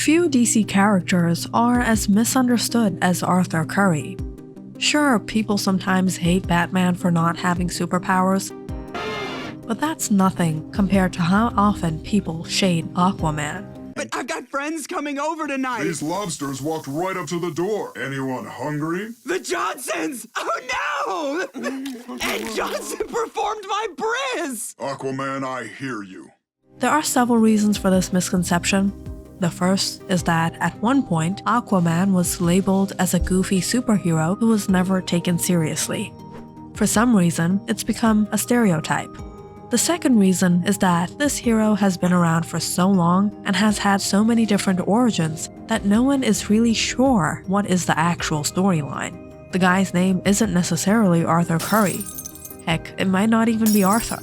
Few DC characters are as misunderstood as Arthur Curry. Sure, people sometimes hate Batman for not having superpowers, but that's nothing compared to how often people shade Aquaman. But I've got friends coming over tonight! These lobsters walked right up to the door. Anyone hungry? The Johnsons! Oh no! Ed Johnson performed my brizz! Aquaman, I hear you. There are several reasons for this misconception. The first is that at one point, Aquaman was labeled as a goofy superhero who was never taken seriously. For some reason, it's become a stereotype. The second reason is that this hero has been around for so long and has had so many different origins that no one is really sure what is the actual storyline. The guy's name isn't necessarily Arthur Curry. Heck, it might not even be Arthur.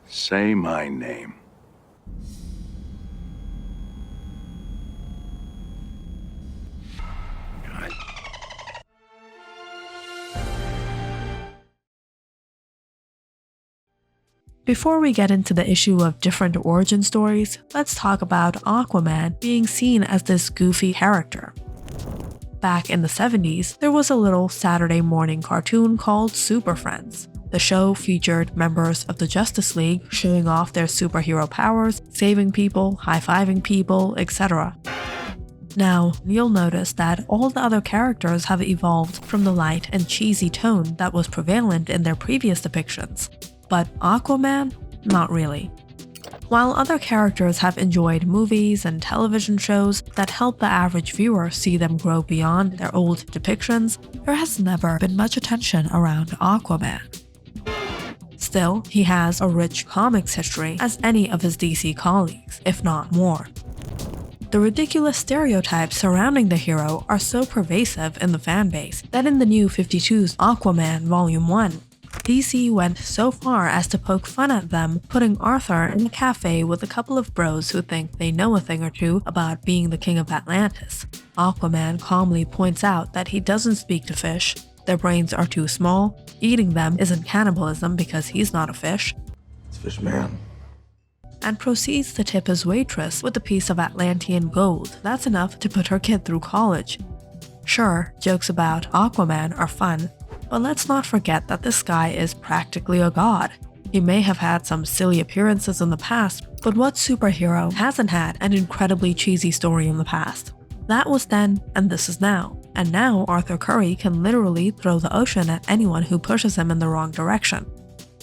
Say my name. Before we get into the issue of different origin stories, let's talk about Aquaman being seen as this goofy character. Back in the 70s, there was a little Saturday morning cartoon called Super Friends. The show featured members of the Justice League showing off their superhero powers, saving people, high-fiving people, etc. Now, you'll notice that all the other characters have evolved from the light and cheesy tone that was prevalent in their previous depictions. But Aquaman? Not really. While other characters have enjoyed movies and television shows that help the average viewer see them grow beyond their old depictions, there has never been much attention around Aquaman. Still, he has a rich comics history as any of his DC colleagues, if not more. The ridiculous stereotypes surrounding the hero are so pervasive in the fanbase that in the New 52's Aquaman Volume 1, DC went so far as to poke fun at them putting Arthur in a cafe with a couple of bros who think they know a thing or two about being the king of Atlantis. Aquaman calmly points out that he doesn't speak to fish, their brains are too small, eating them isn't cannibalism because he's not a fish, It's fish man. and proceeds to tip his waitress with a piece of Atlantean gold that's enough to put her kid through college. Sure, jokes about Aquaman are fun, but let's not forget that this guy is practically a god. He may have had some silly appearances in the past, but what superhero hasn't had an incredibly cheesy story in the past? That was then, and this is now. And now Arthur Curry can literally throw the ocean at anyone who pushes him in the wrong direction.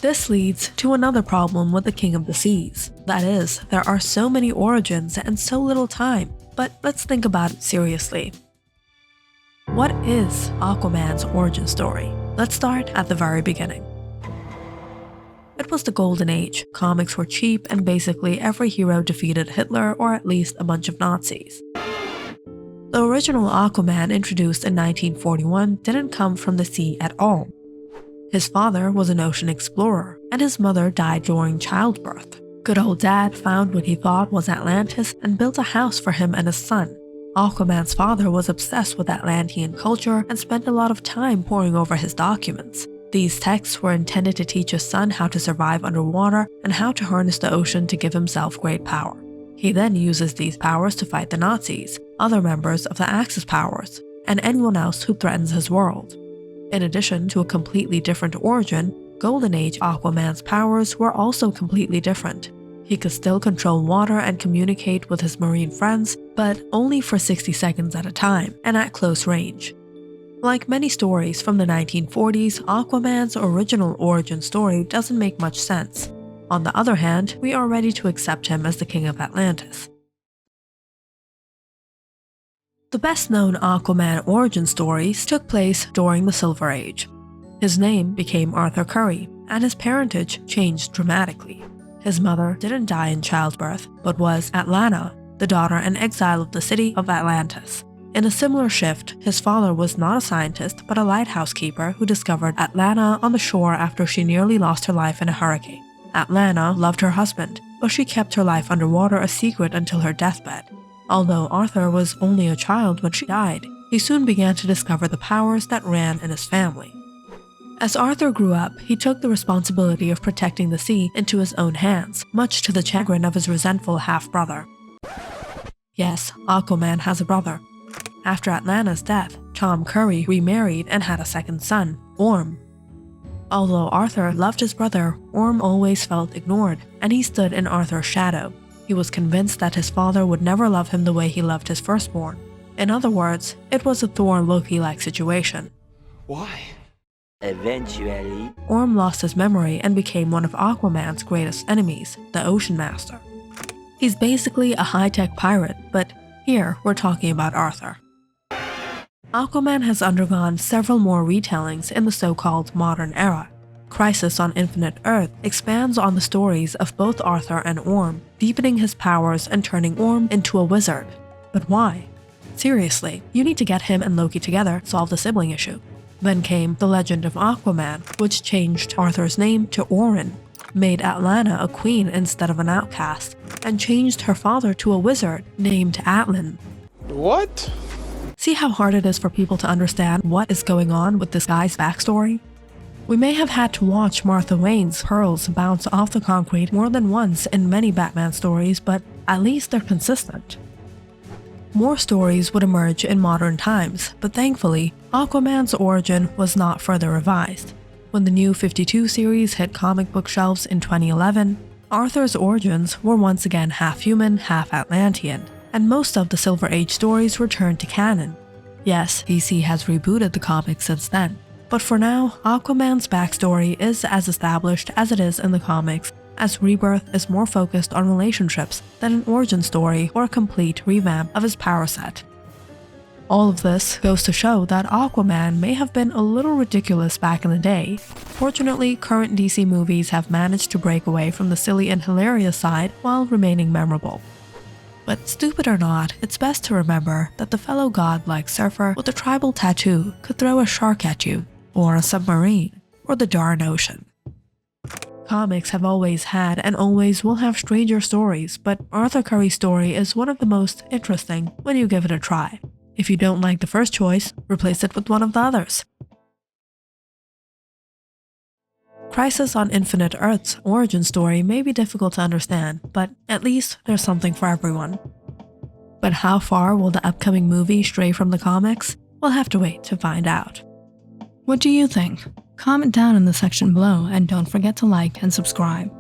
This leads to another problem with the King of the Seas. That is, there are so many origins and so little time, but let's think about it seriously. What is Aquaman's origin story? Let's start at the very beginning. It was the Golden Age. Comics were cheap and basically every hero defeated Hitler or at least a bunch of Nazis. The original Aquaman introduced in 1941 didn't come from the sea at all. His father was an ocean explorer, and his mother died during childbirth. Good old dad found what he thought was Atlantis and built a house for him and his son. Aquaman's father was obsessed with Atlantean culture and spent a lot of time poring over his documents. These texts were intended to teach his son how to survive underwater and how to harness the ocean to give himself great power. He then uses these powers to fight the Nazis, other members of the Axis powers, and anyone else who threatens his world. In addition to a completely different origin, Golden Age Aquaman's powers were also completely different. He could still control water and communicate with his marine friends, but only for 60 seconds at a time, and at close range. Like many stories from the 1940s, Aquaman's original origin story doesn't make much sense. On the other hand, we are ready to accept him as the King of Atlantis. The best-known Aquaman origin stories took place during the Silver Age. His name became Arthur Curry, and his parentage changed dramatically. His mother didn't die in childbirth, but was Atlanta, the daughter and exile of the city of Atlantis. In a similar shift, his father was not a scientist but a lighthouse keeper who discovered Atlanta on the shore after she nearly lost her life in a hurricane. Atlanta loved her husband, but she kept her life underwater a secret until her deathbed. Although Arthur was only a child when she died, he soon began to discover the powers that ran in his family. As Arthur grew up, he took the responsibility of protecting the sea into his own hands, much to the chagrin of his resentful half-brother. Yes, Aquaman has a brother. After Atlanta's death, Tom Curry remarried and had a second son, Orm. Although Arthur loved his brother, Orm always felt ignored, and he stood in Arthur's shadow. He was convinced that his father would never love him the way he loved his firstborn. In other words, it was a Thor-Loki-like situation. Why? Eventually, Orm lost his memory and became one of Aquaman's greatest enemies, the Ocean Master. He's basically a high-tech pirate, but here we're talking about Arthur. Aquaman has undergone several more retellings in the so-called modern era. Crisis on Infinite Earth expands on the stories of both Arthur and Orm, deepening his powers and turning Orm into a wizard. But why? Seriously, you need to get him and Loki together to solve the sibling issue. Then came The Legend of Aquaman, which changed Arthur's name to Orin, made Atlanta a queen instead of an outcast, and changed her father to a wizard named Atlan. What? See how hard it is for people to understand what is going on with this guy's backstory? We may have had to watch Martha Wayne's pearls bounce off the concrete more than once in many Batman stories, but at least they're consistent. More stories would emerge in modern times, but thankfully, Aquaman's origin was not further revised. When the New 52 series hit comic book shelves in 2011, Arthur's origins were once again half human, half Atlantean, and most of the Silver Age stories returned to canon. Yes, DC has rebooted the comics since then, but for now, Aquaman's backstory is as established as it is in the comics, as Rebirth is more focused on relationships than an origin story or a complete revamp of his power set. All of this goes to show that Aquaman may have been a little ridiculous back in the day. Fortunately, current DC movies have managed to break away from the silly and hilarious side while remaining memorable. But stupid or not, it's best to remember that the fellow god-like surfer with a tribal tattoo could throw a shark at you, or a submarine, or the darn ocean. Comics have always had and always will have stranger stories, but Arthur Curry's story is one of the most interesting when you give it a try. If you don't like the first choice, replace it with one of the others. Crisis on Infinite Earth's origin story may be difficult to understand, but at least there's something for everyone. But how far will the upcoming movie stray from the comics? We'll have to wait to find out. What do you think? Comment down in the section below and don't forget to like and subscribe.